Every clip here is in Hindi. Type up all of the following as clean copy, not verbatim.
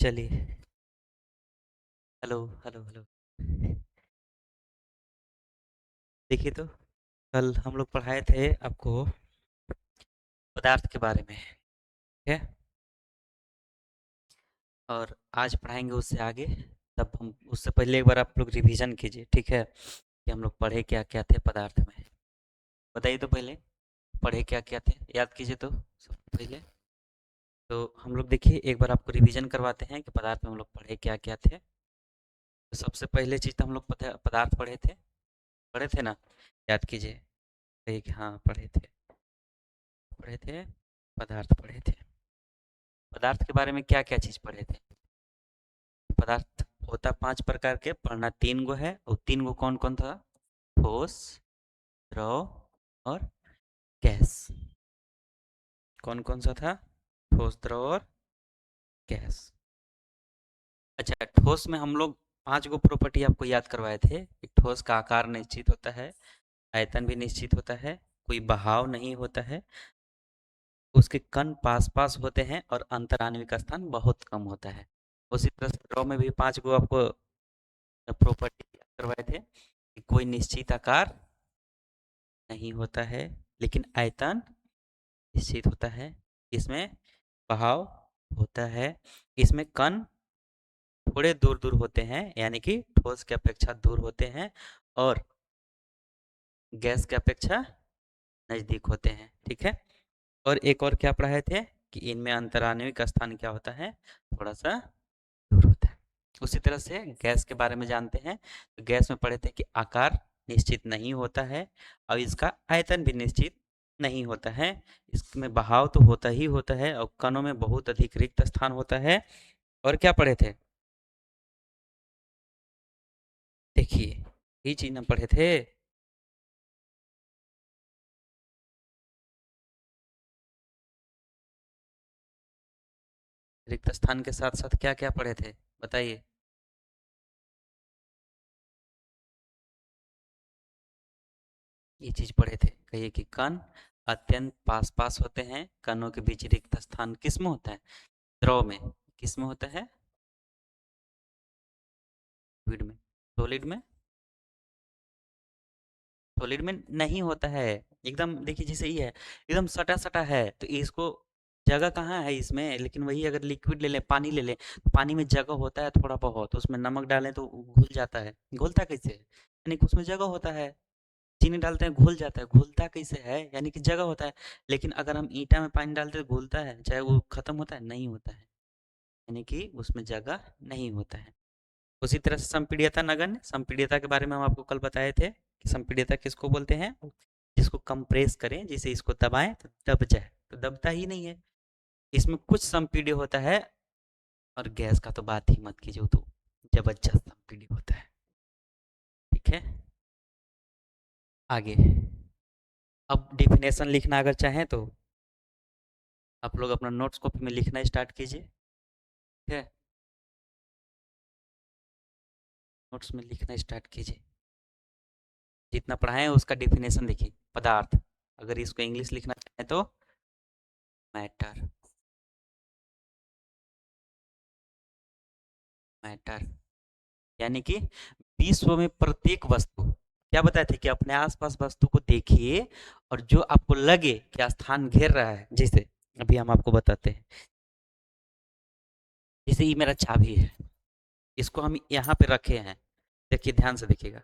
चलिए। Hello hello hello. देखिए तो कल हम लोग पढ़ाए थे आपको पदार्थ के बारे में, ठीक है। और आज पढ़ाएंगे उससे आगे। तब हम उससे पहले एक बार आप लोग रिवीजन कीजिए, ठीक है, कि हम लोग पढ़े क्या क्या थे पदार्थ में। बताइए तो पहले पढ़े क्या क्या थे, याद कीजिए तो सबसे पहले। तो हम लोग देखिए एक बार आपको रिवीजन करवाते हैं कि पदार्थ में हम लोग पढ़े क्या क्या थे। तो सबसे पहले चीज़ तो हम लोग पदार्थ पढ़े थे ना। याद कीजिए, कहिए कि हाँ पढ़े थे पदार्थ पढ़े थे। पदार्थ के बारे में क्या क्या चीज़ पढ़े थे। पदार्थ होता 5 प्रकार के, पढ़ना 3 गो है, और 3 गो कौन कौन था? ठोस, द्रव और गैस। कौन कौन सा था? ठोस, द्रव और गैस। अच्छा, ठोस में हम लोग 5 गो प्रॉपर्टी आपको याद करवाए थे कि ठोस का आकार निश्चित होता है, आयतन भी निश्चित होता है, कोई बहाव नहीं होता है, उसके कण पास पास होते हैं और अंतराण्विक स्थान बहुत कम होता है। उसी तरह से द्रव में भी 5 गो आपको प्रॉपर्टी याद करवाए थे कि कोई निश्चित आकार नहीं होता है, लेकिन आयतन निश्चित होता है, इसमें बहाव होता है, इसमें कण थोड़े दूर दूर होते हैं, यानी कि ठोस के अपेक्षा दूर होते हैं, और गैस के अपेक्षा नजदीक होते हैं, ठीक है। और एक और क्या पढ़ाए थे कि इनमें अंतराण्विक स्थान क्या होता है? थोड़ा सा दूर होता है। उसी तरह से गैस के बारे में जानते हैं। तो गैस में पढ़े थे कि आकार निश्चित नहीं होता है, और इसका आयतन भी निश्चित नहीं होता है, इसमें बहाव तो होता ही होता है, और कणों में बहुत अधिक रिक्त स्थान होता है। और क्या पढ़े थे? देखिए, यही चीज हम पढ़े थे। रिक्त स्थान के साथ साथ क्या क्या पढ़े थे, बताइए। ये चीज पढ़े थे, कहिए कि कण अत्यंत पास पास होते हैं, कणों के बीच रिक्त स्थान किस में होता है? द्रव में। किस में होता है? लिक्विड में। सॉलिड में? सॉलिड में नहीं होता है। एकदम देखिए, जैसे ये है, एकदम सटा सटा है, तो इसको जगह कहाँ है इसमें? लेकिन वही अगर लिक्विड ले लें, पानी ले लें, तो पानी में जगह होता है थोड़ा बहुत, उसमें नमक डालें तो घुल जाता है। घुलता कैसे है? यानी कि उसमें जगह होता है। चीनी डालते हैं घुल जाता है, घुलता कैसे है? यानी कि जगह होता है। लेकिन अगर हम ईंटा में पानी डालते हैं तो घुलता है, चाहे वो खत्म होता है? नहीं होता है, यानी कि उसमें जगह नहीं होता है। उसी तरह से संपीड्यता नगण्य। संपीड्यता के बारे में हम आपको कल बताए थे कि संपीड्यता किसको बोलते हैं? जिसको कंप्रेस करें, जैसे इसको दबाएं तो दब जाए, तो दबता ही नहीं है। इसमें कुछ संपीड्य होता है, और गैस का तो बात ही मत कीजिए, वो तो जबरदस्त संपीड्य होता है, ठीक है। आगे, अब डिफिनेशन लिखना अगर चाहें तो आप लोग अपना नोट्स कॉपी में लिखना स्टार्ट कीजिए, ठीक है। नोट्स में लिखना स्टार्ट कीजिए, जितना पढ़ाए हैं उसका डिफिनेशन देखिए। पदार्थ, अगर इसको इंग्लिश लिखना चाहें तो मैटर। मैटर यानी कि विश्व में प्रत्येक वस्तु, क्या बताए थे कि अपने आसपास वस्तु को देखिए, और जो आपको लगे कि स्थान घेर रहा है, जैसे अभी हम आपको बताते हैं, जैसे ये मेरा चाबी है, इसको हम यहाँ पे रखे हैं, देखिए ध्यान से देखिएगा,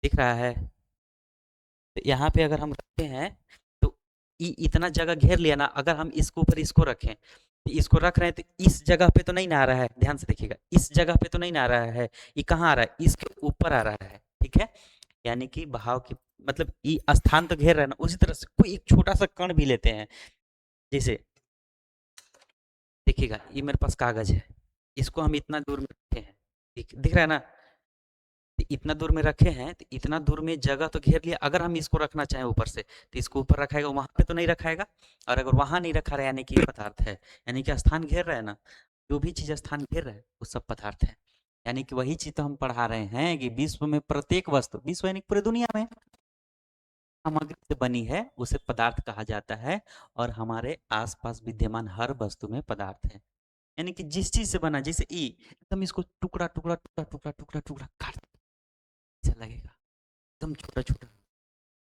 दिख रहा है? तो यहाँ पे अगर हम रखते हैं, तो इतना जगह घेर लिया ना, अगर हम इसके ऊपर इसको रखें, तो इसको रख रहे हैं, तो इस जगह पे तो नहीं ना आ रहा है, ध्यान से देखिएगा, इस जगह पे तो नहीं ना आ रहा है, ये कहाँ आ रहा है? इसके ऊपर आ रहा है, ठीक है। यानी कि बहाव की, मतलब ये स्थान तो घेर रहा है ना। उसी तरह से कोई एक छोटा सा कण भी लेते हैं, जैसे देखिएगा, ये मेरे पास कागज है, इसको हम इतना दूर में रखे हैं, दिख रहा है ना? तो इतना दूर में रखे हैं, तो इतना दूर में जगह तो घेर लिया, अगर हम इसको रखना चाहें ऊपर से, तो इसको ऊपर रखाएगा, वहां पे तो नहीं रखाएगा। और अगर वहां नहीं रखा रहा, यानी कि ये पदार्थ है, यानी कि स्थान घेर रहा है ना। जो भी चीज स्थान घेर रहा है वो सब पदार्थ है। यानी कि वही चीज तो हम पढ़ा रहे हैं कि विश्व में प्रत्येक वस्तु, विश्व यानी पूरी दुनिया में सामग्री से बनी है, उसे पदार्थ कहा जाता है, और हमारे आसपास विद्यमान हर वस्तु में पदार्थ है। यानी कि जिस चीज से बना, जैसे ई, एकदम इसको टुकड़ा टुकड़ा टुकड़ा टुकड़ा टुकड़ा टुकड़ा काट, ऐसा लगेगा एकदम छोटा छोटा।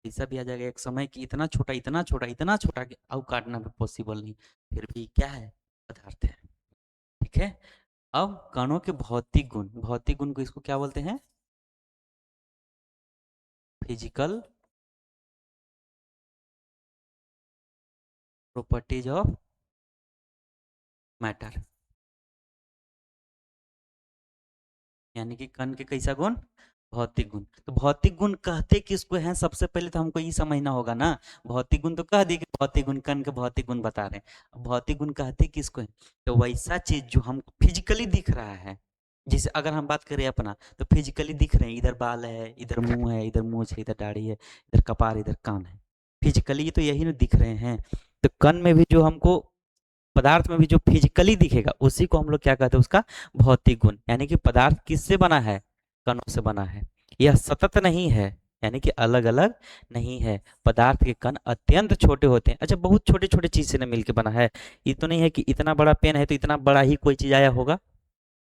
ऐसा भी आ जाएगा एक समय कि इतना छोटा इतना छोटा इतना छोटा कि अब काटना भी पॉसिबल नहीं, फिर भी क्या है, पदार्थ है। ठीक है। अब कणों के भौतिक गुण, भौतिक गुण को इसको क्या बोलते हैं, फिजिकल प्रॉपर्टीज ऑफ मैटर। यानी कि कण के कैसा गुण, भौतिक गुण। तो भौतिक गुण कहते किसको हैं, सबसे पहले तो हमको ये समझना होगा ना। भौतिक गुण तो कह दिए कि भौतिक गुण, कण के भौतिक गुण बता रहे हैं, अब भौतिक गुण कहते किसको है, तो वैसा चीज जो हमको फिजिकली दिख रहा है। जैसे अगर हम बात करें अपना, तो फिजिकली दिख रहे हैं, इधर बाल है, इधर मुंह है, इधर मूंछ है, इधर दाढ़ी है, इधर कपार, इधर कान है, फिजिकली तो यही ना दिख रहे हैं। तो कण में भी जो हमको, पदार्थ में भी जो फिजिकली दिखेगा उसी को हम लोग क्या कहते हैं, उसका भौतिक गुण। यानी कि पदार्थ किससे बना है, कणों से बना है। यह सतत नहीं है, यानी कि अलग अलग नहीं है। पदार्थ के कण अत्यंत छोटे होते हैं। अच्छा, बहुत छोटे छोटे चीज से ना मिलकर बना है। ये तो नहीं है कि इतना बड़ा पेन है तो इतना बड़ा ही कोई चीज आया होगा।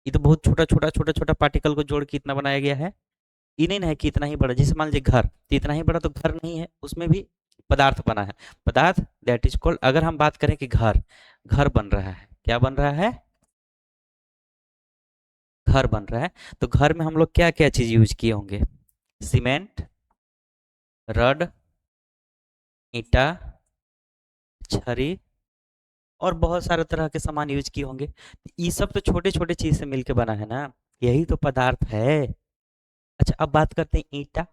ये तो बहुत छोटा छोटा छोटा छोटा पार्टिकल को जोड़ के इतना बनाया गया है। ये नहीं है कि इतना ही बड़ा, जैसे मान लीजिए घर, तो इतना ही बड़ा तो घर नहीं है, उसमें भी पदार्थ बना है। पदार्थ, दैट इज कॉल्ड, अगर हम बात करें कि घर, घर बन रहा है, क्या बन रहा है, घर बन रहा है। तो घर में हम लोग क्या क्या चीज यूज किए होंगे, सीमेंट, रड, ईंटा, छरी, और बहुत सारे तरह के सामान यूज किए होंगे। ये सब तो छोटे छोटे चीज से मिलके बना है ना, यही तो पदार्थ है। अच्छा, अब बात करते हैं ईंटा।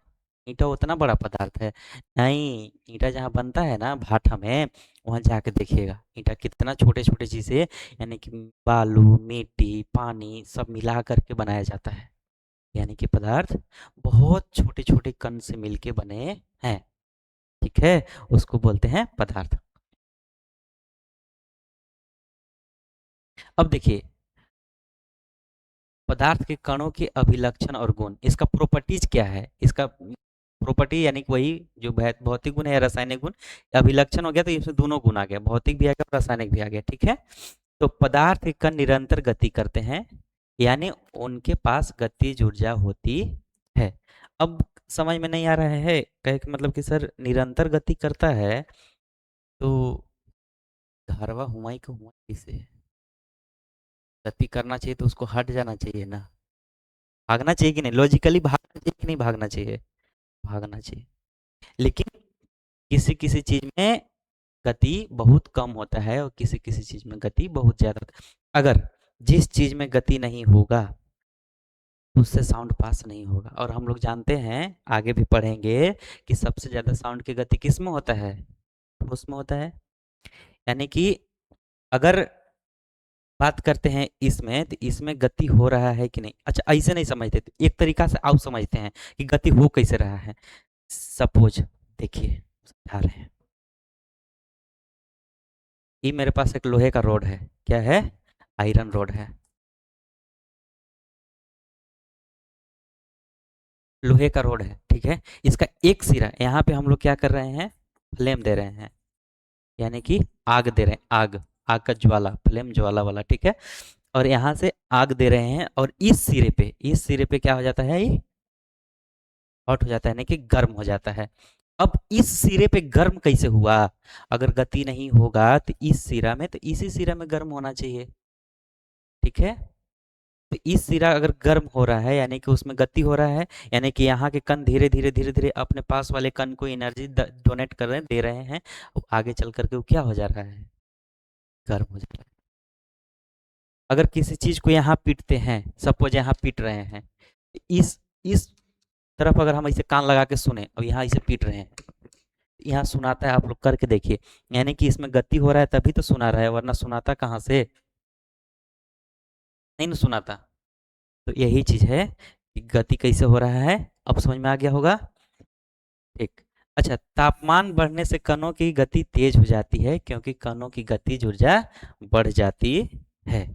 ईंटा उतना बड़ा पदार्थ है नहीं। ईंटा जहाँ बनता है ना भाटा में, वहाँ जाके देखिएगा ईंटा कितना छोटे छोटे चीज़ें, यानी कि बालू, मिट्टी, पानी सब मिला करके बनाया जाता है। यानी कि पदार्थ बहुत छोटे छोटे कण से मिलके बने हैं। ठीक है, उसको बोलते हैं पदार्थ। अब देखिए, पदार्थ के कणों के अभिलक्षण और गुण, इसका प्रॉपर्टीज क्या है, इसका प्रॉपर्टी यानी कि वही जो भौतिक गुण है या रासायनिक गुण। अभिलक्षण हो गया तो इसमें दोनों गुण आ गया, भौतिक भी आ गया और रासायनिक भी आ गया। ठीक है। तो पदार्थ के कण निरंतर गति करते हैं, यानी उनके पास गतिज ऊर्जा होती है। अब समझ में नहीं आ रहा है, कहे कि मतलब कि सर निरंतर गति करता है, तो धारवा हुआ को हुआ किसे, गति करना चाहिए तो उसको हट जाना चाहिए ना, भागना चाहिए कि नहीं, लॉजिकली भागना चाहिए कि नहीं भागना चाहिए, भागना चाहिए। लेकिन किसी किसी चीज में गति बहुत कम होता है और किसी किसी चीज में गति बहुत ज्यादा होता है। अगर जिस चीज में गति नहीं होगा उससे साउंड पास नहीं होगा, और हम लोग जानते हैं, आगे भी पढ़ेंगे, कि सबसे ज्यादा साउंड की गति किस में होता है, ठोस में होता है। यानी कि अगर बात करते हैं इसमें, तो इसमें गति हो रहा है कि नहीं। अच्छा, ऐसे नहीं समझते, तो एक तरीका से आप समझते हैं कि गति हो कैसे रहा है। सपोज, देखिए समझा रहे हैं, ये मेरे पास एक लोहे का रोड है, क्या है, आयरन रोड है, लोहे का रोड है। ठीक है, इसका एक सिरा, यहाँ पे हम लोग क्या कर रहे हैं, फ्लेम दे रहे हैं, यानी कि आग दे रहे हैं, आग, आग का ज्वाला, फ्लेम ज्वाला वाला। ठीक है, और यहाँ से आग दे रहे हैं, और इस सिरे पे, इस सिरे पे क्या हो जाता है, ये हॉट हो जाता है, यानी कि गर्म हो जाता है। अब इस सिरे पे गर्म कैसे हुआ, अगर गति नहीं होगा तो इस सिरा में, तो इसी सिरा में गर्म होना चाहिए। ठीक है, तो इस सिरा अगर गर्म हो रहा है यानी कि उसमें गति हो रहा है, यानी कि यहाँ के कण धीरे धीरे धीरे धीरे अपने पास वाले कण को एनर्जी डोनेट कर रहे हैं, दे रहे हैं। आगे चल करके वो क्या हो जा रहा है, गर्म हो जा रहा है। अगर किसी चीज को यहाँ पीटते हैं, सपोज यहाँ पीट रहे हैं, इस तरफ अगर हम ऐसे कान लगा के सुने, अब यहाँ इसे पीट रहे हैं, यहाँ सुनाता है, आप लोग करके देखिए, यानी कि इसमें गति हो रहा है तभी तो सुना रहा है, वरना सुनाता कहाँ से, नहीं ना सुनाता। तो यही चीज है कि गति कैसे हो रहा है, अब समझ में आ गया होगा। ठीक। अच्छा, तापमान बढ़ने से कणों की गति तेज हो जाती है, क्योंकि कणों की गतिज ऊर्जा बढ़ जाती है।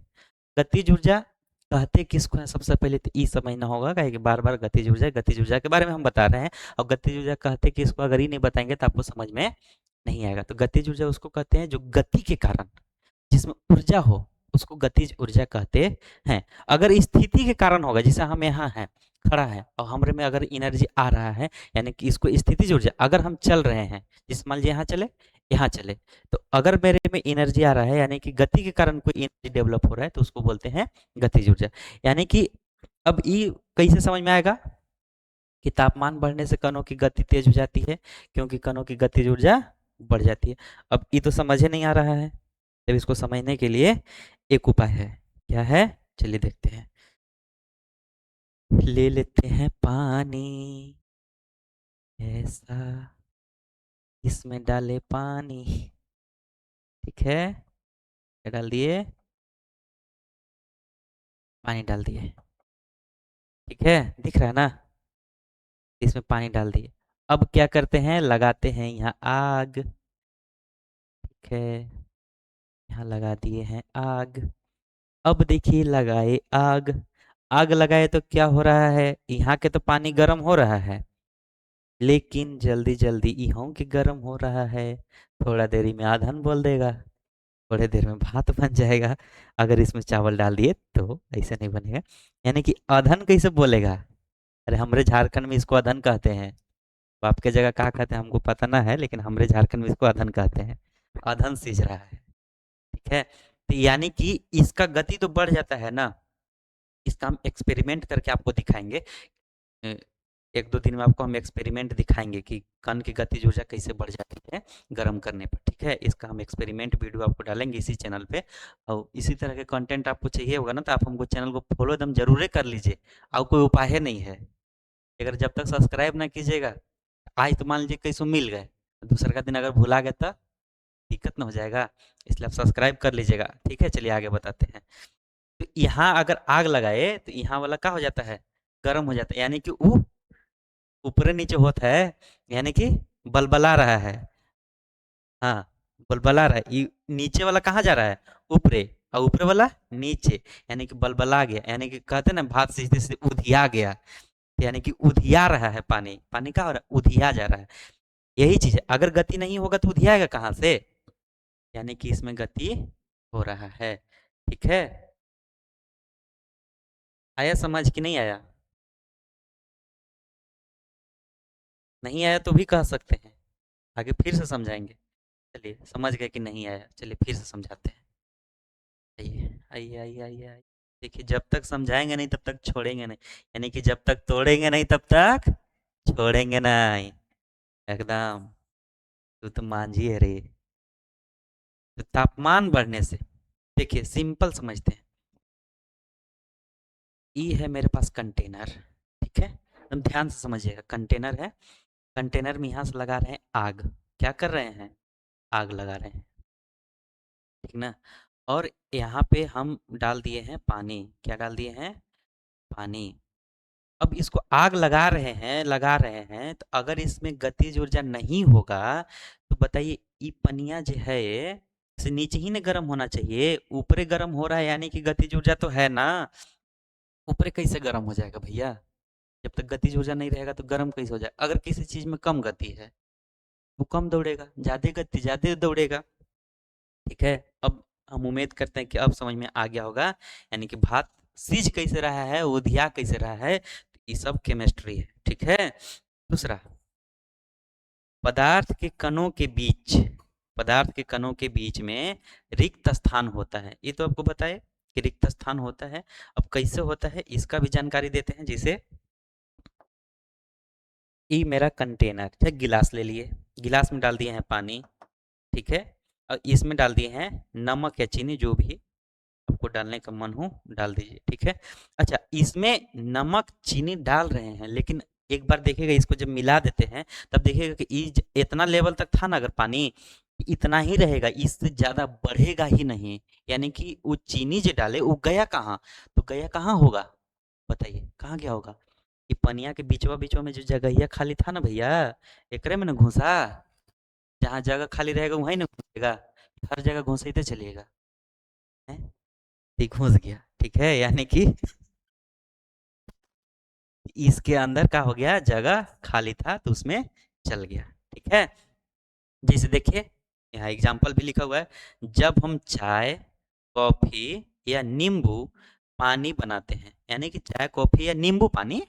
गतिज ऊर्जा कहते किसको है, सबसे पहले तो ई समझना होगा, कि बार बार गतिज ऊर्जा के बारे में हम बता रहे हैं, और गतिज ऊर्जा कहते किसको, अगर ही नहीं बताएंगे तो आपको समझ में नहीं आएगा। तो गतिज ऊर्जा उसको कहते हैं जो गति के कारण, जिसमें ऊर्जा हो, उसको गतिज ऊर्जा कहते हैं। अगर स्थिति के कारण होगा, जैसे हम यहाँ हैं, खड़ा है और हमरे में अगर एनर्जी आ रहा है, यानी कि इसको स्थितिज ऊर्जा, अगर हम चल रहे हैं, जिस मान लीजिए यहाँ चले, तो अगर मेरे में एनर्जी आ रहा है, यानी कि गति के कारण कोई एनर्जी डेवलप हो रहा है, तो उसको बोलते हैं गतिज ऊर्जा। यानी कि अब ये कैसे समझ में आएगा कि तापमान बढ़ने से कणों की गति तेज हो जाती है, क्योंकि कणों की गतिज ऊर्जा बढ़ जाती है। अब ये तो समझे नहीं आ रहा है, जब इसको समझने के लिए एक उपाय है। क्या है? चलिए देखते हैं। ले लेते हैं पानी, ऐसा इसमें डाले पानी, ठीक है, क्या डाल दिए? पानी डाल दिए, ठीक है, दिख रहा है ना? इसमें पानी डाल दिए। अब क्या करते हैं? लगाते हैं यहाँ आग, ठीक है, यहाँ लगा दिए हैं आग। अब देखिए, लगाए आग, आग लगाए तो क्या हो रहा है? यहाँ के तो पानी गर्म हो रहा है, लेकिन जल्दी जल्दी इहों के गर्म हो रहा है। थोड़ा देरी में आधन बोल देगा, थोड़े देर में भात बन जाएगा। अगर इसमें चावल डाल दिए तो ऐसे नहीं बनेगा। यानी कि अधन कैसे बोलेगा? अरे हमारे झारखंड में इसको अधन कहते हैं। तो आपके जगह कहाँ कहते हैं हमको पता ना है, लेकिन हमारे झारखंड में इसको अधन कहते हैं। अधन सीज रहा है, ठीक है। तो यानी कि इसका गति तो बढ़ जाता है ना। इसका हम एक्सपेरिमेंट करके आपको दिखाएंगे। अ, एक दो दिन में आपको हम एक्सपेरिमेंट दिखाएंगे कि कण की गतिज ऊर्जा कैसे बढ़ जाती है गर्म करने पर, ठीक है। इसका हम एक्सपेरिमेंट वीडियो आपको डालेंगे इसी चैनल पे। और इसी तरह के कंटेंट आपको चाहिए होगा ना, तो आप हमको चैनल को फॉलो एकदम जरूर कर लीजिए। और कोई उपाय नहीं है, अगर जब तक सब्सक्राइब ना कीजिएगा, आज तो मान लीजिए कैसे मिल गए, दूसरे का दिन अगर भुला गया तो दिक्कत ना हो जाएगा। इसलिए आप सब्सक्राइब कर लीजिएगा, ठीक है। चलिए आगे बताते हैं। तो यहाँ अगर आग लगाए तो यहाँ वाला क्या हो जाता है? गर्म हो जाता है, यानी कि वो ऊपर नीचे होता है, यानी कि बलबला रहा है। हाँ, बलबला रहा है। ये नीचे वाला कहाँ जा रहा है? ऊपरे, और ऊपरे वाला नीचे, यानी कि बलबला गया। यानी कि कहते हैं ना, भात सीधे सीधे उधिया गया, यानी कि उधिया रहा है पानी। पानी क्या हो रहा है? उधिया जा रहा है। यही चीज है, अगर गति नहीं होगा तो उधियाएगा कहाँ से? यानी कि इसमें गति हो रहा है, ठीक है। आया समझ कि नहीं आया? नहीं आया तो भी कह सकते हैं, आगे फिर से समझाएंगे। चलिए, समझ गए कि नहीं आया, चलिए फिर से समझाते हैं। आइए आइए आइए आइए आइए। देखिए, जब तक समझाएंगे नहीं तब तक छोड़ेंगे नहीं, यानी कि जब तक तोड़ेंगे नहीं तब तक छोड़ेंगे नहीं, एकदम। तू तो मांझी है रे। तो तापमान बढ़ने से, देखिए सिंपल समझते हैं। ये है मेरे पास कंटेनर, ठीक है, एकदम ध्यान से समझिएगा। कंटेनर है, कंटेनर में यहाँ से लगा रहे हैं आग। क्या कर रहे हैं? आग लगा रहे हैं, ठीक ना। और यहाँ पे हम डाल दिए हैं पानी। क्या डाल दिए हैं? पानी। अब इसको आग लगा रहे हैं, तो अगर इसमें गतिज ऊर्जा नहीं होगा, तो बताइए, ये पनिया जो है से नीचे ही ना गर्म होना चाहिए, ऊपरे गर्म हो रहा है, यानी कि गतिज ऊर्जा तो है ना। ऊपरे कैसे गर्म हो जाएगा भैया? जब तक गतिज ऊर्जा नहीं रहेगा तो गर्म कैसे हो जाएगा? अगर किसी चीज में कम गति है, वो कम दौड़ेगा, ज्यादा गति ज्यादा दौड़ेगा, ठीक है। अब हम उम्मीद करते हैं कि अब समझ में आ गया होगा, यानी कि भात सीज कैसे रहा है, उधिया कैसे रहा है, ये सब केमिस्ट्री है, ठीक है। दूसरा, पदार्थ के कणों के बीच, पदार्थ के कणों के बीच में रिक्त स्थान होता है। ये तो आपको बताए कि रिक्त स्थान होता है। अब कैसे होता है इसका भी जानकारी देते हैं। जैसे ये मेरा कंटेनर है, गिलास ले लिए, गिलास में डाल दिए हैं पानी, ठीक है, और इसमें डाल दिए हैं नमक या चीनी, जो भी आपको डालने का मन हो डाल दीजिए, ठीक है। अच्छा, इसमें नमक चीनी डाल रहे हैं, लेकिन एक बार देखिएगा, इसको जब मिला देते हैं तब देखिएगा कि इतना लेवल तक था ना, अगर पानी इतना ही रहेगा, इससे ज़्यादा बढ़ेगा ही नहीं। यानी कि वो चीनी जो डाले वो गया कहाँ? तो गया कहाँ होगा? बताइए कहाँ गया होगा? ये पनिया के बीचवा बीचवा में जो जगहिया खाली था ना भैया, एकरे में ना घुसा। जहाँ जगह खाली रहेगा वहीं ना घुसेगा, हर जगह घुसते चलिएगा, हैं? ये घुस गया, ठीक है, यानी कि इसके अंदर क्या हो गया? जगह खाली था तो उसमें चल गया, ठीक है। जैसे देखिए, यहाँ एग्जाम्पल भी लिखा हुआ है। जब हम चाय कॉफी या नींबू पानी बनाते हैं, यानी कि चाय कॉफी या नींबू पानी,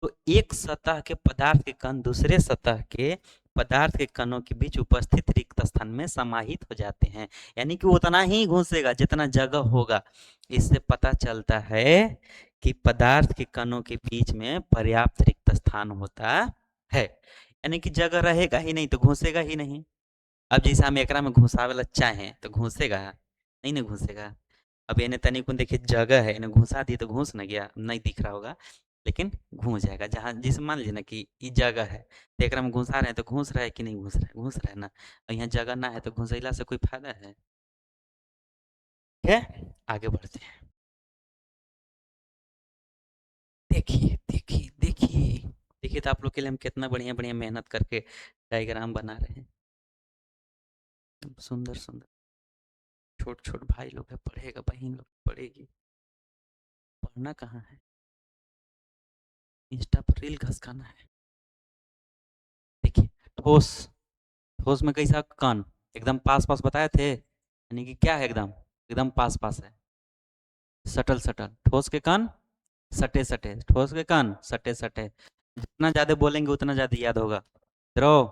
तो एक सतह के पदार्थ के कण दूसरे सतह के पदार्थ के कणों के बीच उपस्थित रिक्त स्थान में समाहित हो जाते हैं, यानी कि उतना ही घुसेगा जितना जगह होगा। इससे पता चलता है कि पदार्थ के कणों के बीच में पर्याप्त रिक्त स्थान होता है, यानी कि जगह रहेगा ही नहीं तो घुसेगा ही नहीं। अब जैसे हम एकरा में घुसावेला चाहें तो घुसेगा नहीं, ना घुसेगा। अब इन्हें तनिक देखिए जगह है, इन्हें घुसा दिए तो घुस ना गया, नहीं दिख रहा होगा, लेकिन घूस जाएगा। जहाँ जिसे मान लीजिए ना कि ये जगह है तो एकरा में घुसा रहे हैं तो घुस रहा है कि नहीं घुस रहा है, घुस रहा है ना। और यहाँ जगह ना है तो घुसैला से कोई फायदा है? ठीक है, आगे बढ़ते हैं। देखिए देखिए देखिए, देखिए तो आप लोग के लिए हम कितना बढ़िया बढ़िया मेहनत करके डायग्राम बना रहे हैं, एकदम सुंदर सुंदर। छोट छोट भाई लोग है, पढ़ेगा, बहन लोग पढ़ेगी, पढ़ना कहाँ है, इंस्टा पर रील घसकाना है। देखिए, ठोस, ठोस में कैसा कण एकदम पास पास बताए थे, यानी कि क्या है, एकदम एकदम पास पास है, सटल सटल। ठोस के कण सटे सटे, ठोस के कण सटे सटे, जितना ज्यादा बोलेंगे उतना ज्यादा याद होगा। द्रव,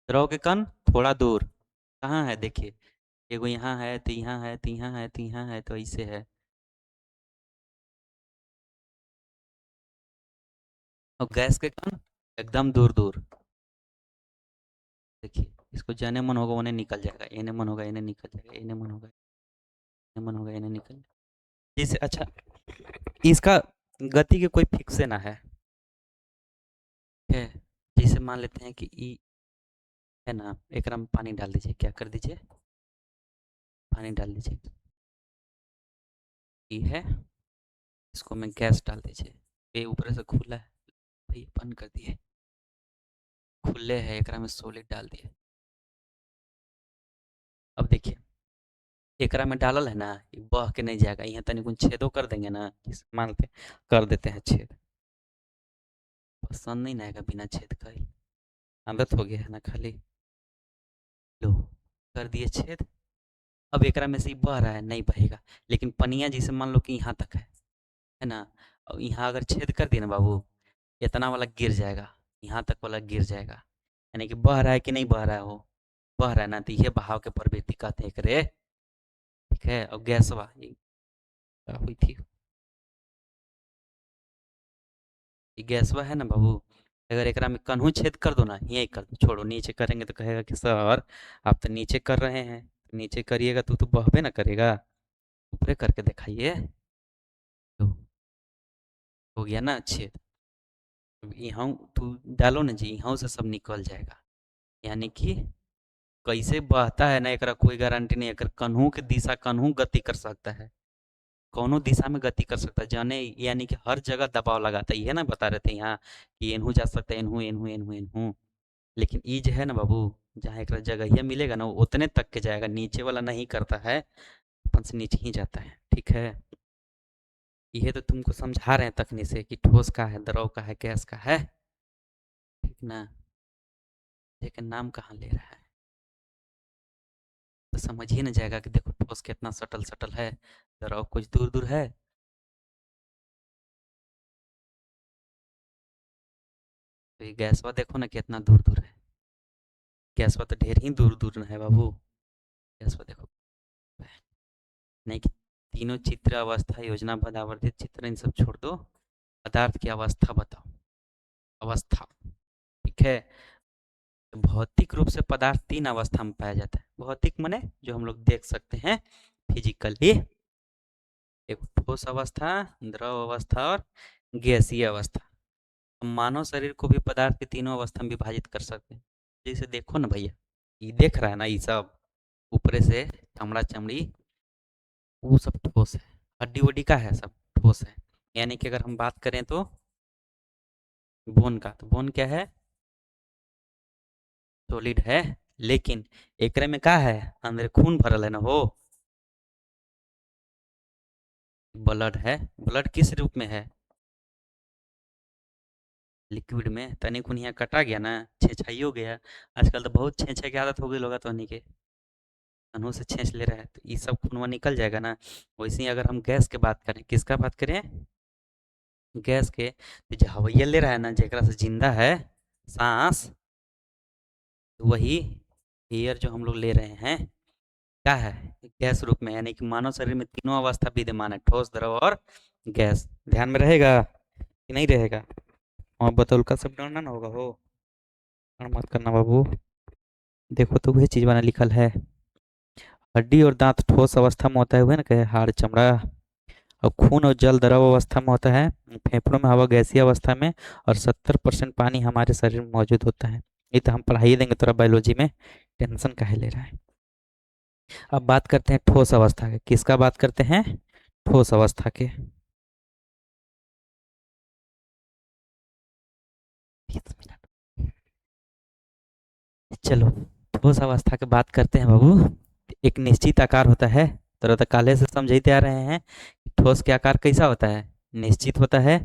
द्रव के कण थोड़ा दूर, कहाँ है देखिए, एगो यहाँ है तो यहाँ है तो यहाँ है तो यहाँ है तो ऐसे है। और गैस के कण एकदम दूर दूर, देखिए इसको जने मन होगा उन्हें निकल जाएगा, इन्हें मन होगा इन्हें निकल जाएगा, इन्हें मन होगा इन्हें मन होगा इन्हें निकल जाएगा। जैसे अच्छा, इसका गति के कोई फिक्स ना है, ठीक है। जैसे मान लेते हैं कि ई है ना, एकरा में पानी डाल दीजिए, क्या कर दीजिए, पानी डाल दीजिए, ई है, इसको में गैस डाल दीजिए, ये ऊपर से खुला है, भाई बंद कर दिए, खुले है, एकरा में सॉलिड डाल दिए। अब देखिए, एकरा में डालल है ना, ये बह के नहीं जाएगा, यहाँ तनी कुछ छेदो कर देंगे ना, मान लेते कर देते हैं छेद, पसंद नहीं ना आएगा बिना छेद का ही, आदत हो गया है ना खाली। लो, कर दिए छेद। अब एकरा में से ही बह रहा है, नहीं बहेगा, लेकिन पनिया जैसे मान लो कि यहाँ तक है ना, और यहाँ अगर छेद कर दिए ना बाबू, इतना वाला गिर जाएगा, यहाँ तक वाला गिर जाएगा, यानी कि बह रहा है कि नहीं बह रहा है, वो बह रहा है ना, तो ये बहाव के प्रवृत्ति कहते हैं एकरे, ठीक है। और गैसवा ये क्या हुई थी, ये गैसवा है ना बाबू, अगर एकरा में कन्हू छेद कर दो ना, यहीं कर दो, छोड़ो नीचे करेंगे तो कहेगा कि सर आप तो नीचे कर रहे हैं, नीचे करिएगा तो बहबे ना करेगा, ऊपरे करके दिखाइए। तो हो गया ना छेद, यहाँ तू डालो ना जी, यहाँ से सब निकल जाएगा, यानी कि कैसे बहता है ना, एकरा कोई गारंटी नहीं, एकर कन्हू के दिशा कन्हू गति कर सकता है, कौनो दिशा में गति कर सकता है, जाने यानी कि हर जगह दबाव लगाता है, ये ना बता रहे थे यहाँ कि एनहू जा सकता है, एनहू एनहू एनहू एनहू, लेकिन ई जो है ना बाबू, जहाँ एक जगह मिलेगा ना वो उतने तक के जाएगा, नीचे वाला नहीं करता है, अपन से नीचे ही जाता है, ठीक है। ये तो तुमको समझा रहे हैं तखनी से कि ठोस का है, द्रव का है, गैस का है, ठीक ना। लेकिन नाम कहाँ ले रहा है, तो समझ ही ना जाएगा कि देखो ठोस कितना सटल सटल है, द्रव कुछ दूर दूर है, तो ये गैसवा देखो ना कितना दूर दूर है, गैसवा तो ढेर ही दूर दूर है बाबू, गैसवा देखो, नहीं कि तीनों चित्र, अवस्था, योजनाबद्ध, आवर्धित चित्र, इन सब छोड़ दो, पदार्थ की अवस्था बताओ, अवस्था, ठीक है। तो भौतिक रूप से पदार्थ तीन अवस्था में पाया जाता है, भौतिक मने जो हम लोग देख सकते हैं फिजिकली, एक ठोस अवस्था, द्रव अवस्था और गैसीय अवस्था। हम मानव शरीर को भी पदार्थ की तीनों अवस्था में विभाजित कर सकते हैं, जैसे देखो ना भैया, ये देख रहा है ना, ये सब ऊपरे से चमड़ा चमड़ी वो सब ठोस है, हड्डी वड्डी का है, सब ठोस है, यानी कि अगर हम बात करें तो बोन का, तो बोन क्या है, सॉलिड है, लेकिन एकरे में का है, अंदर खून भरल है ना, हो ब्लड है, ब्लड किस रूप में है, लिक्विड में, तनी खून यहाँ कटा गया ना, छेछाई हो गया, आजकल तो बहुत छेछे की आदत हो गई लोग तो के, कनों से छेंच ले रहा है तो ये सब खूनवा निकल जाएगा ना। वैसे ही अगर हम गैस के बात करें, किसका बात करें, गैस के, तो जो हवैया ले रहा है ना, जेकरा से जिंदा है, सांस, तो वही एयर जो हम लोग ले रहे हैं क्या है, गैस रूप में, यानी कि मानव शरीर में तीनों अवस्था विद्यमान है, ठोस, द्रव और गैस। ध्यान में रहेगा कि नहीं रहेगा? और बतौल का सब डरना ना होगा हो, और मत करना बाबू। देखो तो वही चीज बना लिखल है, हड्डी और दांत ठोस अवस्था में होता है, हुए ना कहे हाड़ चमड़ा, और खून और जल द्रव अवस्था में होता है, फेफड़ों में हवा गैसीय अवस्था में, और 70% पानी हमारे शरीर में मौजूद होता है। ये तो हम पढ़ा ही देंगे तोरा बायोलॉजी में, टेंशन काहे ले रहा है। अब बात करते हैं ठोस अवस्था के, किसका बात करते हैं, ठोस अवस्था के। 20 मिनट, चलो ठोस अवस्था की बात करते हैं बाबू। एक निश्चित आकार होता है, तो काले से समझते आ रहे हैं कि ठोस के आकार कैसा होता है, निश्चित होता है।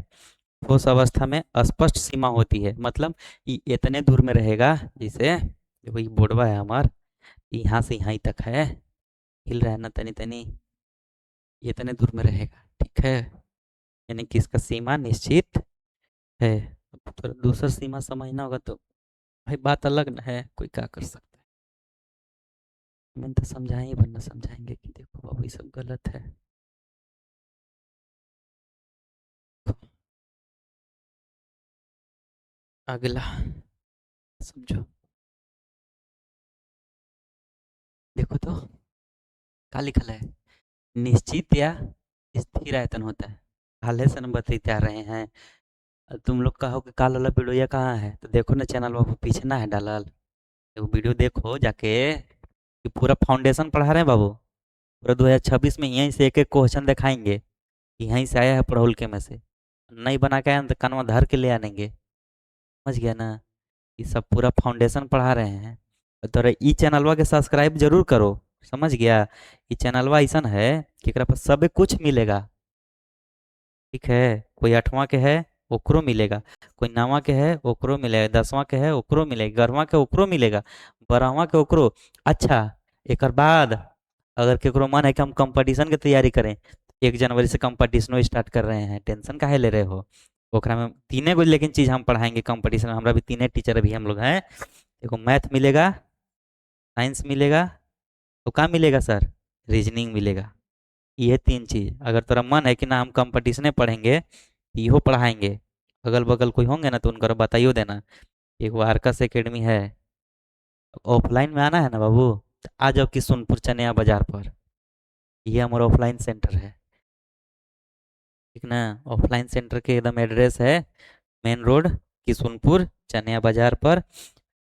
ठोस अवस्था में स्पष्ट सीमा होती है, मतलब ये इतने दूर में रहेगा, जैसे देखो ये बोर्डवा है हमार, यहाँ से यहाँ तक है, हिल रहा है ना तनी तनी, ये इतने दूर में रहेगा, ठीक है, यानी कि इसका सीमा निश्चित है। तो दूसरा सीमा समझना होगा तो भाई बात अलग ना है, कोई क्या कर सकता है। मैंने तो समझाएं, वरना समझाएंगे कि देखो बाबू ये सब गलत है। अगला समझो, देखो तो क्या लिखा है, निश्चित या स्थिर आयतन होता है, हाल से नंबर बतैते आ रहे हैं। तुम लोग कहो कि काल वाला वीडियो कहाँ है, तो देखो ना चैनल वो पीछे ना है डालल, वो वीडियो देखो जाके, कि पूरा फाउंडेशन पढ़ा रहे हैं बाबू, पूरा 2026 में यहीं से एक एक क्वेश्चन दिखाएंगे, यहीं से आया है पढ़ोल के में से, नहीं बना के आए तो कनवा धर के ले आनेंगे, समझ गया ना। ये सब पूरा फाउंडेशन पढ़ा रहे हैं, तो ई चैनलवा के सब्सक्राइब जरूर करो, समझ गया। ये चैनलवा ऐसा है कि एकरा पर सब कुछ मिलेगा, ठीक है, कोई 8वां के है ओकरो मिलेगा, कोई 9वां के है ओकरो मिलेगा, 10वां के है ओकरो मिलेगा, 11वां के ओकरो मिलेगा, 12वां के ओकरो। अच्छा, एक बाद अगर केकरो मन है कि हम कंपटीशन की तैयारी करें, 1 जनवरी से कंपटीशनो स्टार्ट कर रहे हैं, टेंशन काहे ले रहे हो। ओकरा में तीने गो लेकिन चीज हम पढ़ाएंगे कंपटीशन में, हमरा भी तीने टीचर अभी हम लोग हैं। देखो मैथ मिलेगा, साइंस मिलेगा, तो क्या मिलेगा सर, रीजनिंग मिलेगा। ये 3 चीज अगर तेरा मन है कि ना हम कंपटीशने पढ़ेंगे तो इहो पढ़ाएंगे, अगल बगल कोई होंगे ना तो उनका बताइयो देना। एक वो आर्कस एकेडमी है, ऑफलाइन में आना है ना बाबू, तो आ जाओ किशुनपुर चनिया बाजार पर, ये हमारा ऑफलाइन सेंटर है, ठीक ना। ऑफलाइन सेंटर के एकदम एड्रेस है, मेन रोड किशुनपुर चनिया बाजार पर।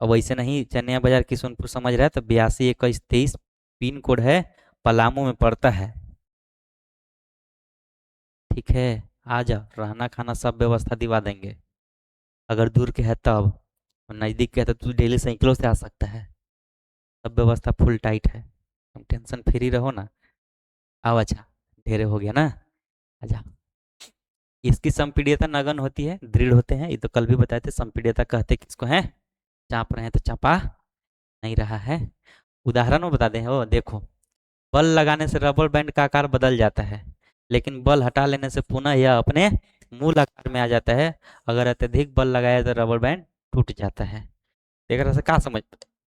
और वैसे नहीं चनिया बाजार किशुनपुर समझ रहा है तो 82 21 23 पिन कोड है, पलामू में पड़ता है, ठीक है। आ जाओ, रहना खाना सब व्यवस्था दिवा देंगे, अगर दूर के है तब, और नज़दीक के है तो तू डेली साइकिलों से आ सकता है, सब व्यवस्था फुल टाइट है, तुम टेंशन फ्री रहो ना। आओ, अच्छा ढेरे हो गया ना, आजा। इसकी संपीड्यता नगण्य होती है, दृढ़ होते हैं, ये तो कल भी बताए थे, संपीड्यता कहते किसको है, चाप रहे हैं तो चापा नहीं रहा है। उदाहरण में बता दें, हो देखो, बल लगाने से रबर बैंड का आकार बदल जाता है, लेकिन बल हटा लेने से पुनः यह अपने मूल आकार में आ जाता है, अगर अत्यधिक बल लगाया तो रबर बैंड टूट जाता है। देख रहा से क्या समझ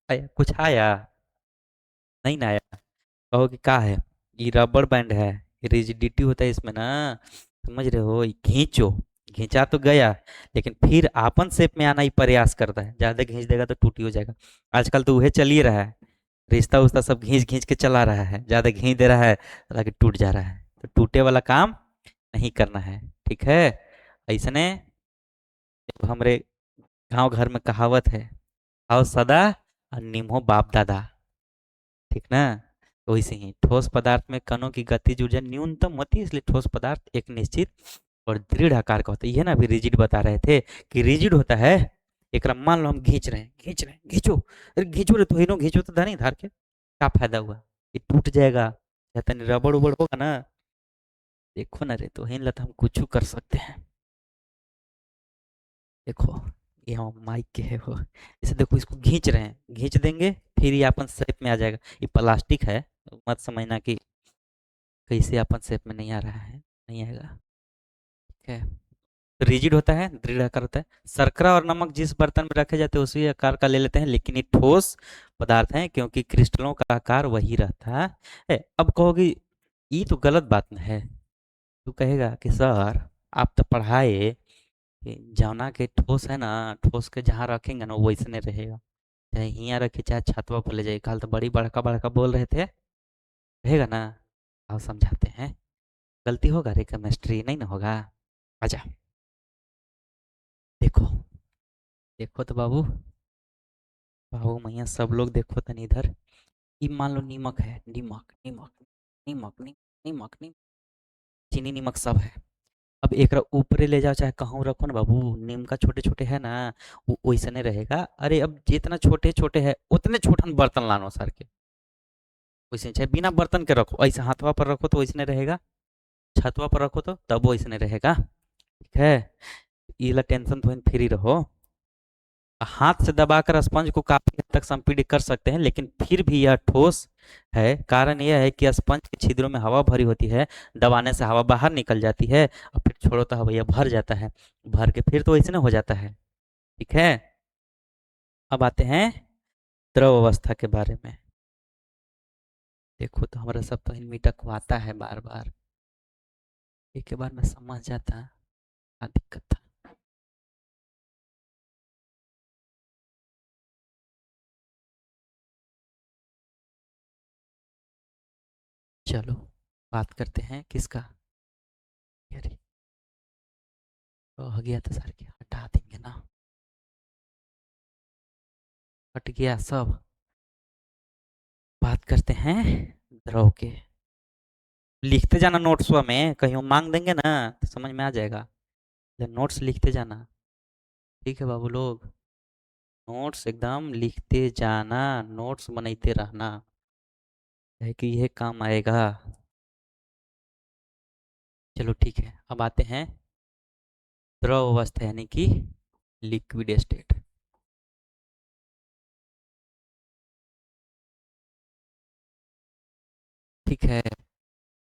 आया, कुछ आया, नहीं ना आया, कहो कि क्या है, ये रबर बैंड है, रिजिडिटी होता है इसमें ना, समझ रहे हो, ये खींचो, खींचा तो गया, लेकिन फिर आपन शेप में आना ही प्रयास करता है, ज्यादा खींच देगा तो टूट ही हो जाएगा। आजकल तो वह चल ही रहा है, रिश्ता उश्ता सब घींच घींच के चला रहा है, ज्यादा घींच दे रहा है ताकि टूट जा रहा है, तो टूटे वाला काम नहीं करना है, ठीक है। ऐसने हमारे गांव घर में कहावत है, खाओ सदा और निमो बाप दादा, ठीक ना। तो वैसे ही ठोस पदार्थ में कणों की गतिज ऊर्जा न्यूनतम होती है, इसलिए ठोस पदार्थ एक निश्चित और दृढ़ आकार का होता है। ये ना अभी रिजिड बता रहे थे कि रिजिड होता है, एक मान लो हम खींच रहे हैं, खींचो, अरे खींचो रे, तो हिनो खींचो तो धनी धार के क्या फायदा हुआ, ये टूट जाएगा, या तनी रबड़ उबड़ होगा ना, देखो ना रे, तो हिन लता हम कुछ कर सकते हैं। देखो यहाँ माइक के है वो, इसे देखो, इसको खींच रहे हैं, खींच देंगे फिर ये अपन शेप में आ जाएगा। ये प्लास्टिक है, मत समझना कि कैसे अपन शेप में नहीं आ रहा है, नहीं आएगा। ठीक है, रिजिड होता है, दृढ़ आकार होता है। शर्करा और नमक जिस बर्तन में रखे जाते हैं उसी आकार का ले लेते हैं, लेकिन ये ठोस पदार्थ हैं क्योंकि क्रिस्टलों का आकार वही रहता है। अब कहोगी ये तो गलत बात है। तू कहेगा कि सर आप तो पढ़ाए कि जौना के ठोस है ना, ठोस के जहाँ रखेंगे ना वो वैसने रहेगा, चाहे हियाँ रखे चाहे छतवा पर ले जाए। कल तो बड़ी बड़का बड़का बोल रहे थे, रहेगा ना। आओ समझाते हैं। गलती होगा रे, केमिस्ट्री नहीं ना होगा। आजा, देखो, देखो तो बाबू, बाबू मैया सब लोग देखो तनी इधर। ई मान लो नीमक है, नीमक नीमक नीमक नीमक नीमक नीमक, चीनी नीमक सब है। अब एक ऊपरे ले जाओ चाहे कहूँ रखो ना बाबू, नीम का छोटे छोटे है ना, वो वैसने रहेगा। अरे अब जितना छोटे छोटे है उतने छोटन बर्तन लानो सर के, वैसे चाहे बिना बर्तन के रखो, ऐसे हाथवा पर रखो तो वैसने रहेगा, छतवा पर रखो तो तब वैसने रहेगा। ठीक है, ये ला टेंशन तो फ्री रहो। हाथ से दबाकर स्पंज को काफी हद तक संपीड़ित कर सकते हैं, लेकिन फिर भी यह ठोस है। कारण यह है कि स्पंज के छिद्रों में हवा भरी होती है, दबाने से हवा बाहर निकल जाती है और फिर छोड़ो तो हवा यह भर जाता है, भर के फिर तो ऐसे ना हो जाता है। ठीक है, अब आते हैं द्रव अवस्था के बारे में। देखो तो हमारा सब तो मीटक आता है बार बार, एक के बार में समझ जाता, क्या दिक्कत था। चलो बात करते हैं किसका। अरे हो गया तो सर के हटा देंगे ना, हट गया सब। बात करते हैं द्रव के। लिखते जाना नोट्स में, कहीं वो मांग देंगे ना तो समझ में आ जाएगा। नोट्स लिखते जाना, ठीक है बाबू लोग, नोट्स एकदम लिखते जाना, नोट्स बनाते रहना, है कि यह काम आएगा। चलो ठीक है, अब आते हैं द्रव अवस्था यानी कि लिक्विड स्टेट। ठीक है,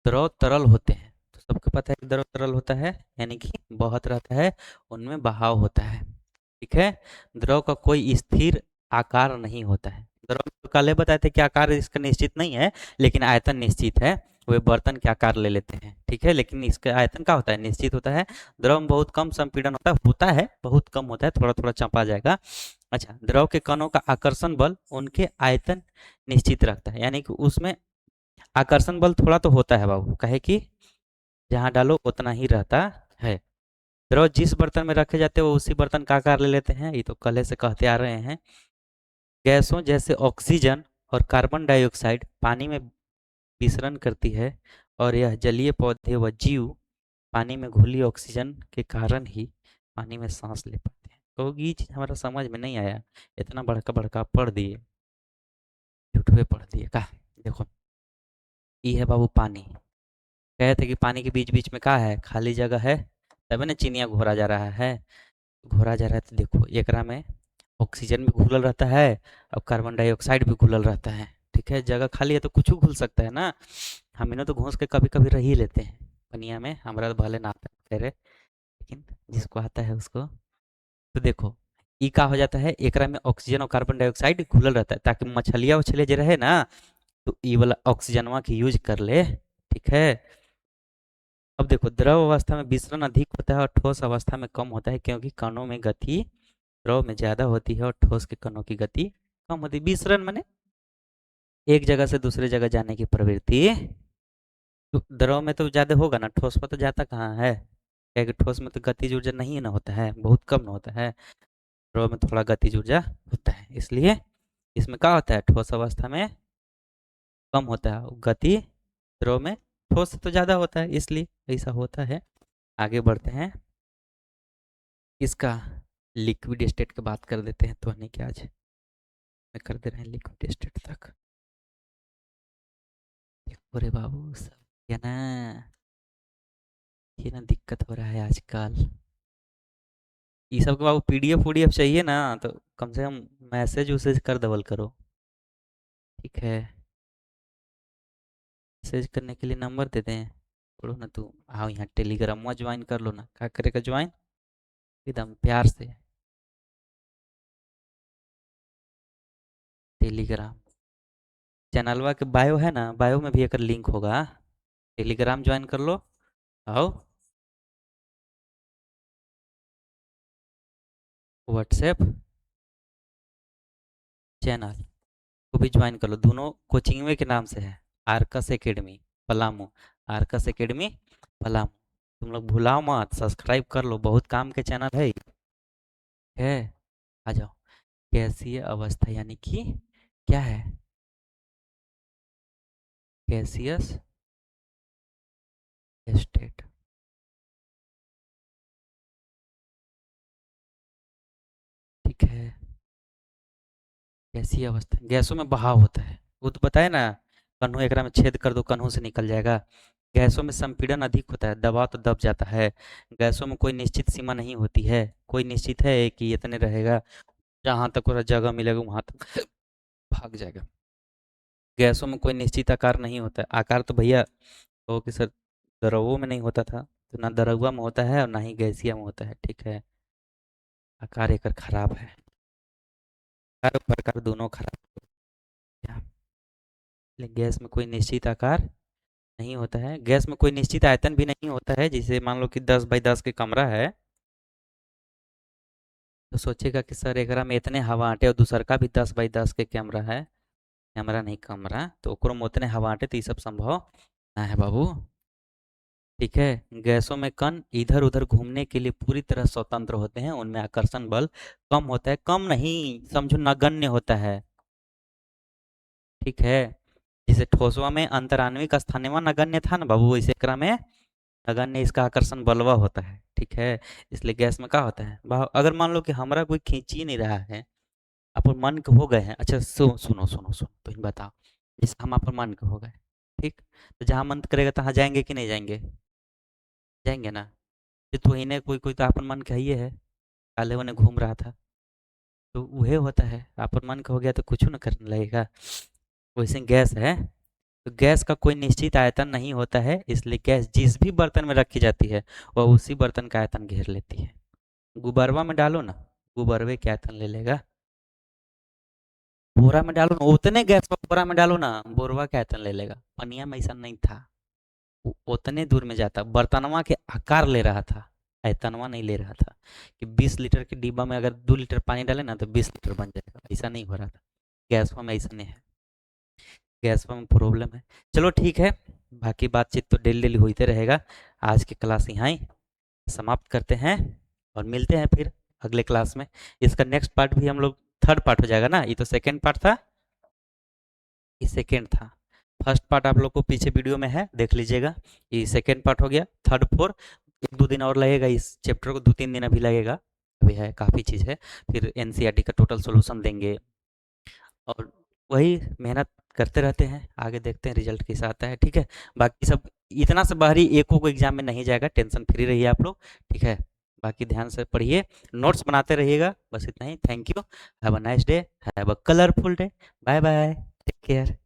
द्रव तरल होते हैं तो सबको पता है कि द्रव तरल होता है यानी कि बहत रहता है, उनमें बहाव होता है। ठीक है, द्रव का कोई स्थिर आकार नहीं होता है। द्रव में तो कल ही बताए थे कि आकार इसका निश्चित नहीं है, लेकिन आयतन निश्चित है। वे बर्तन के आकार ले लेते हैं, ठीक है, लेकिन इसका आयतन क्या होता है, निश्चित होता है। द्रव में बहुत कम संपीड़न होता है बहुत कम होता है, थोड़ा थोड़ा चंपा जाएगा। अच्छा, द्रव के कणों का आकर्षण बल उनके आयतन निश्चित रखता है, यानी कि उसमें आकर्षण बल थोड़ा तो होता है बाबू, कहे कि जहाँ डालो उतना ही रहता है। द्रव जिस बर्तन में रखे जाते हैं वो उसी बर्तन का आकार ले लेते हैं, ये तो कल से कहते आ रहे हैं। गैसों जैसे ऑक्सीजन और कार्बन डाइऑक्साइड पानी में विसरण करती है, और यह जलीय पौधे व जीव पानी में घुली ऑक्सीजन के कारण ही पानी में सांस ले पाते हैं। तो ये चीज हमारा समझ में नहीं आया, इतना बड़का बड़का पढ़ दिए, झूठे पढ़ दिए का। देखो, ये है बाबू पानी, कहे थे कि पानी के बीच बीच में क्या है, खाली जगह है, तभी ना चिनिया घोरा जा रहा है। घोरा जा रहा है तो देखो एकरा में ऑक्सीजन भी घुलल रहता है और कार्बन डाइऑक्साइड भी घुलल रहता है। ठीक है, जगह खाली है तो कुछ घुल सकता है ना, हम इन्हें तो घूस के कभी कभी रह ही लेते हैं पनिया में, हमारा तो भले ना आता है खैर, लेकिन जिसको आता है उसको। तो देखो, ई का हो जाता है, एकरा में ऑक्सीजन और कार्बन डाइऑक्साइड घुलल रहता है ताकि मछलिया उछलिया जो रहे ना, तो ई वाला ऑक्सीजनवा की यूज कर ले। ठीक है, अब देखो, द्रव अवस्था में विसरण अधिक होता है और ठोस अवस्था में कम होता है, क्योंकि कणों में गति द्रव में ज्यादा होती है और ठोस के कणों की गति कम होती है। विसरण माने एक जगह से दूसरे जगह जाने की प्रवृत्ति, तो द्रव में तो ज्यादा होगा ना, ठोस में तो जाता कहाँ है, क्या कि ठोस में तो गतिज ऊर्जा नहीं ना होता है, बहुत कम ना होता है। द्रव में थोड़ा गतिज ऊर्जा होता है, इसलिए इसमें क्या होता है, ठोस अवस्था में कम होता है गति, द्रव में ठोस से तो ज्यादा होता है, इसलिए ऐसा होता है। आगे बढ़ते हैं, इसका लिक्विड स्टेट की बात कर देते हैं, तो नहीं क्या आज में कर दे रहे हैं लिक्विड स्टेट तक। देखो रे बाबू सब, ये ना, ये ना दिक्कत हो रहा है आजकल। ये सब के बाबू पीडीएफ वूडीएफ चाहिए ना, तो कम से कम मैसेज वैसेज कर दबल करो। ठीक है, मैसेज करने के लिए नंबर दे दें। बोलो ना तू आओ यहाँ टेलीग्राम में ज्वाइन कर लो ना, क्या करेगा ज्वाइन एकदम प्यार से। टेलीग्राम चैनलवा के बायो है ना, बायो में भी एक लिंक होगा। टेलीग्राम ज्वाइन कर लो। आओ व्हाट्सएप चैनल को भी ज्वाइन कर लो। दोनों कोचिंग के नाम से है, Arcus academy Palamu. Arcus academy Palamu. तुम लोग भुलाओ मत, सब्सक्राइब कर लो, बहुत काम के चैनल है। है, आ जाओ। कैसी अवस्था यानी कि क्या है? Cassius state. ठीक है, कैसी अवस्था, गैसों में बहाव होता है, वो तो बताए ना। कन्हू एकरा में छेद कर दो, कन्हू से निकल जाएगा। गैसों में संपीड़न अधिक होता है, दबाव तो दब जाता है। गैसों में कोई निश्चित सीमा नहीं होती है, कोई निश्चित है कि इतने रहेगा, जहाँ तक पूरा जगह मिलेगा वहाँ तक भाग जाएगा। गैसों में कोई निश्चित आकार नहीं होता है। आकार तो भैया तो कि सर द्रवों में नहीं होता था, तो ना द्रवा में होता है और ना ही गैसीय में होता है। ठीक है, आकार एक खराब है, हर प्रकार दोनों खराब है। लेकिन गैस में कोई निश्चित आकार नहीं होता है, गैस में कोई निश्चित आयतन भी नहीं होता है। जैसे मान लो कि 10 बाई 10 के कमरा है, तो सोचेगा कि सर एकरा में इतने हवा आटे, और दूसर का भी 10 बाई 10 के कैमरा है, कैमरा नहीं कमरा, तो ओकरो में उतने हवा आटे, तो ये सब संभव ना है बाबू। ठीक है, गैसों में कण इधर उधर घूमने के लिए पूरी तरह स्वतंत्र होते हैं, उनमें आकर्षण बल कम होता है, कम नहीं समझो नगण्य होता है। ठीक है, जैसे ठोसवा में अंतराण्विक स्थानीय नगण्य था ना बाबू, वैसे एकरा में नगण्य इसका आकर्षण बलवा होता है। ठीक है, इसलिए गैस में क्या होता है अगर मान लो कि हमारा कोई खींच ही नहीं रहा है, अपन मन के हो गए हैं। अच्छा सुनो सुनो सुनो, तो ही बताओ, जैसे हम अपन मन के हो गए, ठीक, तो जहाँ मन करेगा तहाँ जाएंगे कि नहीं जाएंगे? जाएंगे ना। तो इन्हें कोई कोई तो अपन मन का ही है, काले होने घूम रहा था, तो वह होता है अपन मन का हो गया तो कुछ ना करने लगेगा। वैसे गैस है, तो गैस का कोई निश्चित आयतन नहीं होता है, इसलिए गैस जिस भी बर्तन में रखी जाती है वह उसी बर्तन का आयतन घेर लेती है। गुबरवा में डालो ना, गुबरवे के आयतन ले लेगा। बोरा में डालो ना, उतने गैस को बोरा में डालो ना, बोरवा के आयतन ले लेगा। पनिया में ऐसा नहीं था, उतने दूर में जाता, बर्तनवा के आकार ले रहा था, आयतनवा नहीं ले रहा था। कि 20 लीटर के डिब्बा में अगर 2 लीटर पानी डाले ना तो 20 लीटर बन जाएगा, ऐसा नहीं हो रहा था। गैस में ऐसा नहीं है, गैस में प्रॉब्लम है। चलो ठीक है, बाकी बातचीत तो डेली डेली होते रहेगा। आज की क्लास यहाँ ही समाप्त करते हैं, और मिलते हैं फिर अगले क्लास में। इसका नेक्स्ट पार्ट भी हम लोग, थर्ड पार्ट हो जाएगा ना, ये तो सेकेंड पार्ट था, ये सेकेंड था। फर्स्ट पार्ट आप लोग को पीछे वीडियो में है, देख लीजिएगा। ये सेकेंड पार्ट हो गया, थर्ड फोर्थ 1-2 दिन और लगेगा इस चैप्टर को, 2-3 दिन अभी लगेगा, अभी है काफ़ी चीज़ है। फिर एनसीईआरटी का टोटल सॉल्यूशन देंगे, और वही मेहनत करते रहते हैं, आगे देखते हैं रिजल्ट कैसा आता है। ठीक है, बाकी सब इतना से बाहरी एको को एग्जाम में नहीं जाएगा, टेंशन फ्री रहिए आप लोग। ठीक है, बाकी ध्यान से पढ़िए, नोट्स बनाते रहिएगा, बस इतना ही। Thank you, have a nice day, have a colourful day, bye bye, take care.